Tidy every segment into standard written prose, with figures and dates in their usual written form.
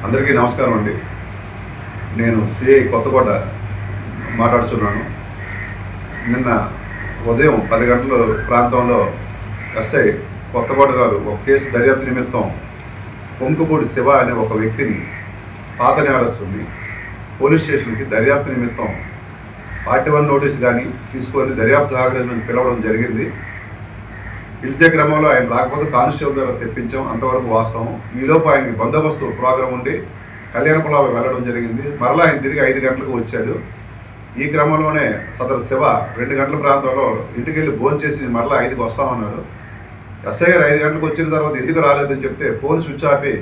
అందరికీ నమస్కారం అండి. నేను సిఐ కొత్తకోట మాట్లాడుతున్నాను. నిన్న ఉదయం 10 గంటల ప్రాంతంలో ఎస్ఐ కొత్తకోట గారు ఒక కేసు దర్యాప్తు నిమిత్తం పొంకుపూడి శివ అనే ఒక వ్యక్తిని పాత నేరస్తుని పోలీస్ స్టేషన్కి దర్యాప్తు నిమిత్తం 41 నోటీస్ కానీ తీసుకొని దర్యాప్తు సహకరించమని పిలవడం జరిగింది. పిలిచే క్రమంలో ఆయన రాకపోతే కానిస్టేబుల్ ద్వారా తెప్పించాం, అంతవరకు వాస్తవం. ఈలోపు ఆయనకి బందోబస్తు ప్రోగ్రాం ఉండి కళ్యాణపురం వెళ్ళడం జరిగింది. మరలా ఆయన తిరిగి 5 గంటలకు వచ్చాడు. ఈ క్రమంలోనే సదరు శివ 2 గంటల ప్రాంతంలో ఇంటికి వెళ్ళి భోజనం చేసి మరలా 5కి వస్తామన్నాడు. ఎస్ఐ గారు 5 గంటలకు వచ్చిన తర్వాత ఎందుకు రాలేదని చెప్తే ఫోన్ స్విచ్ ఆపి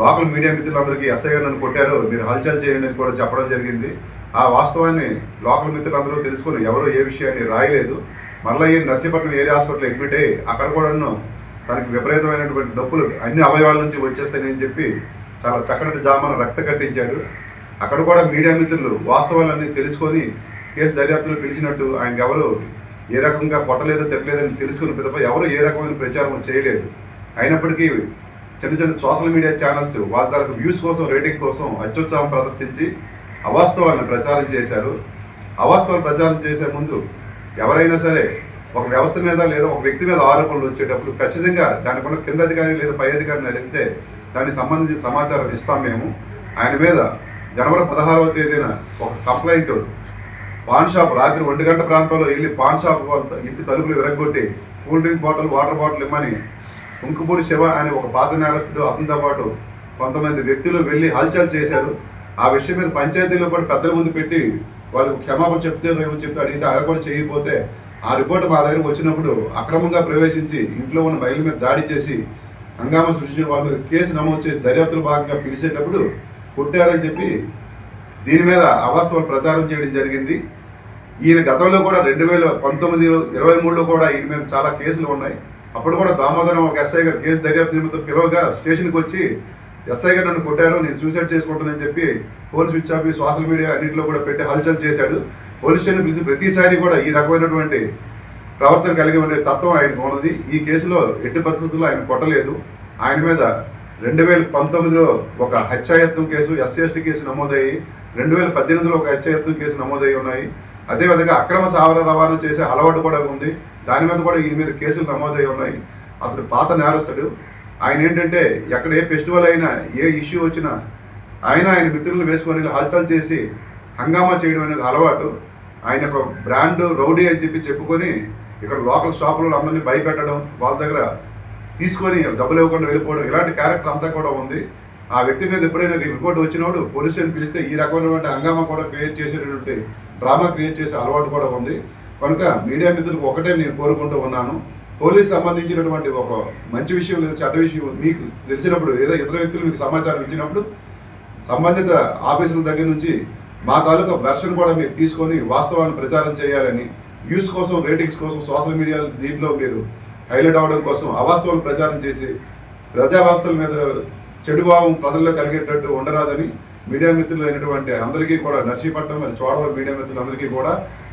లోకల్ మీడియా మిత్రులందరికీ ఎస్ఐ గారు నన్ను కొట్టారు, మీరు హల్చల్ చేయండి అని కూడా చెప్పడం జరిగింది. ఆ వాస్తవాన్ని లోకల్ మిత్రులందరూ తెలుసుకొని ఎవరో ఏ విషయాన్ని రాయలేదు. మళ్ళీ ఈ నర్సీపట్నం ఏరియా హాస్పిటల్ అడ్మిట్ అయ్యి అక్కడ కూడా తనకి విపరీతమైనటువంటి నొప్పులు అన్ని అవయవాల నుంచి వచ్చేస్తాయని చెప్పి చాలా చక్కటి జామాన రక్త కట్టించాడు. అక్కడ కూడా మీడియా మిత్రులు వాస్తవాలన్నీ తెలుసుకొని కేసు దర్యాప్తులో పిలిచినట్టు ఆయనకి ఎవరు ఏ రకంగా కొట్టలేదో తిట్టలేదని తెలుసుకుని పిదప ఎవరు ఏ రకమైన ప్రచారం చేయలేదు. అయినప్పటికీ చిన్న సోషల్ మీడియా ఛానల్స్ వాళ్ళ తరకు వ్యూస్ కోసం, రేటింగ్ కోసం అత్యుత్సాహం ప్రదర్శించి అవాస్తవాలను ప్రచారం చేశారు. అవాస్తవాలు ప్రచారం చేసే ముందు ఎవరైనా సరే ఒక వ్యవస్థ మీద లేదా ఒక వ్యక్తి మీద ఆరోపణలు వచ్చేటప్పుడు ఖచ్చితంగా దానికున్న కింద అధికారి లేదా పై అధికారిని అడిగితే దానికి సంబంధించిన సమాచారం ఇస్తాం మేము. ఆయన మీద జనవరి 16వ తేదీన ఒక కంప్లైంట్ పాన్ షాప్ రాత్రి 1 గంట ప్రాంతంలో వెళ్ళి పాన్ షాప్ వాళ్ళ ఇంటి తలుపులు విరగొట్టి cool drink bottle, water bottle ఇమ్మని పొంకుపూడి శివ అనే ఒక పాత నేరస్తుడు అతనితో పాటు కొంతమంది వ్యక్తులు వెళ్ళి హల్చల్ చేశారు. ఆ విషయం మీద పంచాయతీలో కూడా పెద్దల ముందు పెట్టి వాళ్ళకు క్షమాపణ చెప్తే అడిగితే ఆయన కూడా చేయకపోతే ఆ రిపోర్ట్ మా దగ్గరకు వచ్చినప్పుడు అక్రమంగా ప్రవేశించి ఇంట్లో ఉన్న మహిళల మీద దాడి చేసి హంగామా సృష్టించిన వాళ్ళ మీద కేసు నమోదు చేసి దర్యాప్తులు భాగంగా పిలిచేటప్పుడు కొట్టారని చెప్పి దీని మీద అవాస్తవాలు ప్రచారం చేయడం జరిగింది. ఈయన గతంలో కూడా 2019, 23లో కూడా ఈయన మీద చాలా కేసులు ఉన్నాయి. అప్పుడు కూడా దామోదరం ఒక ఎస్ఐ గారు కేసు దర్యాప్తు నిమిత్తం పిలవగా స్టేషన్కి వచ్చి ఎస్ఐ గారు నన్ను కొట్టారు, నేను సూసైడ్ చేసుకుంటానని చెప్పి పోలీస్ స్విచ్ ఆఫీ సోషల్ మీడియా అన్నింటిలో కూడా పెట్టి హల్చల్ చేశాడు. పోలీస్ స్టేషన్ పిలిచిన ప్రతిసారి కూడా ఈ రకమైనటువంటి ప్రవర్తన కలిగి ఉండే తత్వం ఆయనకు ఉన్నది. ఈ కేసులో ఎట్టి పరిస్థితుల్లో ఆయన కొట్టలేదు. ఆయన మీద 2019లో ఒక హత్యాయత్నం కేసు, SC/ST కేసు నమోదయ్యి 2018లో ఒక హత్యాయత్నం కేసు నమోదయ్యి ఉన్నాయి. అదేవిధంగా అక్రమ సావర రవాణా చేసే అలవాటు కూడా ఉంది. దాని మీద కూడా ఈయన మీద కేసులు నమోదయ్యి ఉన్నాయి. అతడు పాత నేరస్తుడు. ఆయన ఏంటంటే ఎక్కడ ఏ ఫెస్టివల్ అయినా ఏ ఇష్యూ వచ్చినా ఆయన మిత్రులను వేసుకొని హల్చల్ చేసి హంగామా చేయడం అనేది అలవాటు. ఆయన ఒక బ్రాండ్ రౌడీ అని చెప్పుకొని ఇక్కడ లోకల్ షాపులలో అందరినీ భయపెట్టడం, వాళ్ళ దగ్గర తీసుకొని డబ్బులు ఇవ్వకుండా వెళ్ళిపోవడం, ఇలాంటి క్యారెక్టర్ అంతా కూడా ఉంది. ఆ వ్యక్తి మీద ఎప్పుడైనా రిపోర్ట్ వచ్చినప్పుడు పోలీసులను పిలిస్తే ఈ రకమైనటువంటి హంగామా కూడా క్రియేట్ చేసేటటువంటి డ్రామా క్రియేట్ చేసే అలవాటు కూడా ఉంది. కనుక మీడియా మిత్రులకు ఒకటే నేను కోరుకుంటూ ఉన్నాను, పోలీసు సంబంధించినటువంటి ఒక మంచి విషయం లేదా చెడ్డ విషయం మీకు తెలిసినప్పుడు ఏదో ఇతర వ్యక్తులు మీకు సమాచారం ఇచ్చినప్పుడు సంబంధిత ఆఫీసుల దగ్గర నుంచి మా తాలూకా వెర్షన్ కూడా మీరు తీసుకొని వాస్తవాన్ని ప్రచారం చేయాలని, వ్యూస్ కోసం, రేటింగ్స్ కోసం సోషల్ మీడియా దీంట్లో మీరు హైలైట్ అవ్వడం కోసం అవాస్తవాలను ప్రచారం చేసి ప్రజా వ్యవస్థల మీద చెడు భావం ప్రజల్లో కలిగేటట్టు ఉండరాదని మీడియా మిత్రులు అయినటువంటి అందరికీ కూడా నర్సీపట్నం మరియు చోడవరం మీడియా మిత్రులందరికీ కూడా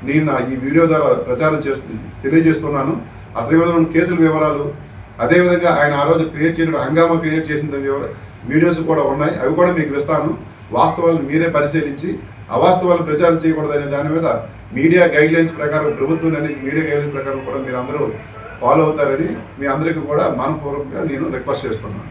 నేను ఈ వీడియో ద్వారా ప్రచారం తెలియజేస్తున్నాను. అతని మీద ఉన్న కేసుల వివరాలు, అదేవిధంగా ఆయన ఆ రోజు క్రియేట్ చేయడం హంగామా క్రియేట్ చేసిన వీడియోస్ కూడా ఉన్నాయి. అవి కూడా మీకు ఇస్తాను. వాస్తవాలను మీరే పరిశీలించి అవాస్తవాలను ప్రచారం చేయకూడదనే దాని మీద మీడియా గైడ్లైన్స్ ప్రకారం, ప్రభుత్వం అనేది మీడియా గైడ్లైన్స్ ప్రకారం కూడా మీరు అందరూ ఫాలో అవుతారని మీ అందరికీ కూడా మనపూర్వకంగా నేను రిక్వెస్ట్ చేస్తున్నాను.